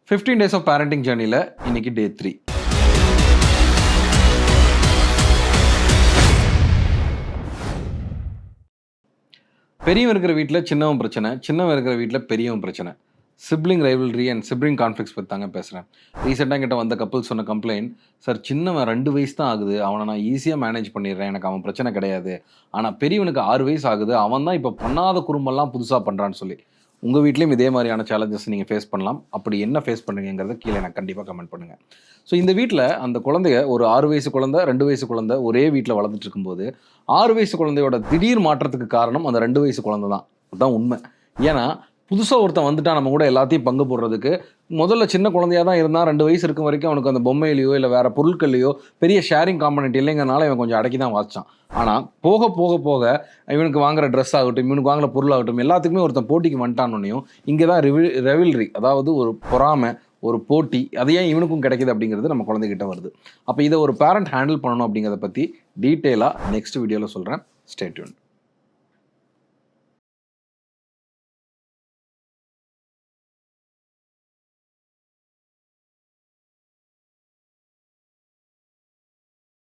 15 days of parenting ஜர்னியில் இன்னைக்கு டே 3. பெரியவன் இருக்கிற வீட்டில் சின்னவன் பிரச்சனை, சின்னவன் இருக்கிற வீட்டில் பெரியவன் பிரச்சனை. Sibling rivalry and sibling conflicts பற்றி தாங்க பேசுகிறேன். ரீசெண்டாக கிட்ட வந்த கப்புள் சொன்ன கம்ப்ளைண்ட், சார் சின்னவன் 2 வயசு தான் ஆகுது, அவனை நான் ஈஸியாக மேனேஜ் பண்ணிடுறேன், எனக்கு அவன் பிரச்சனை கிடையாது. ஆனால் பெரியவனுக்கு 6 வயசு ஆகுது, அவன் தான் இப்போ பண்ணாத குறும்பெல்லாம் புதுசாக பண்ணுறான்னு சொல்லி. உங்கள் வீட்லேயும் இதே மாதிரியான சேலஞ்சஸ் நீங்கள் ஃபேஸ் பண்ணலாம். அப்படி என்ன ஃபேஸ் பண்ணுங்கிறத கீழே எனக்கு கண்டிப்பாக கமெண்ட் பண்ணுங்கள். ஸோ இந்த வீட்டில் அந்த குழந்தைய ஒரு 6 வயசு குழந்தை, 2 வயசு குழந்தை ஒரே வீட்டில் வளர்ந்துட்டு இருக்கும்போது 6 வயசு குழந்தையோட திடீர் மாற்றத்துக்கு காரணம் அந்த 2 வயசு குழந்தை தான். அதுதான் உண்மை. ஏன்னா புதுசாக ஒருத்தன் வந்துட்டான் நம்ம கூட எல்லாத்தையும் பங்கு போடுறதுக்கு. முதல்ல சின்ன குழந்தையாக தான் இருந்தால் 2 வயசு இருக்கும் வரைக்கும் அவனுக்கு அந்த பொம்மையிலையோ இல்லை வேறு பொருட்கள்லையோ பெரிய ஷேரிங் காம்பனண்ட் இல்லைங்கிறனால இவன் கொஞ்சம் அடக்கி தான் வாசிச்சான். ஆனால் போக போக போக இவனுக்கு வாங்குற ட்ரெஸ் ஆகட்டும், இவனுக்கு வாங்குற பொருள் ஆகட்டும், எல்லாத்துக்குமே ஒருத்தன் போட்டிக்கு வந்துட்டானோன்னையும் இங்கே தான் ரெவில்ரி, அதாவது ஒரு பொறாமை, ஒரு போட்டி, அது ஏன் இவனுக்கும் கிடைக்கிது அப்படிங்கிறது நம்ம குழந்தைகிட்ட வருது. அப்போ இதை ஒரு பேரண்ட் ஹேண்டில் பண்ணணும் அப்படிங்கிறத பற்றி டீட்டெயிலாக நெக்ஸ்ட் வீடியோவில் சொல்கிறேன். Stay tuned.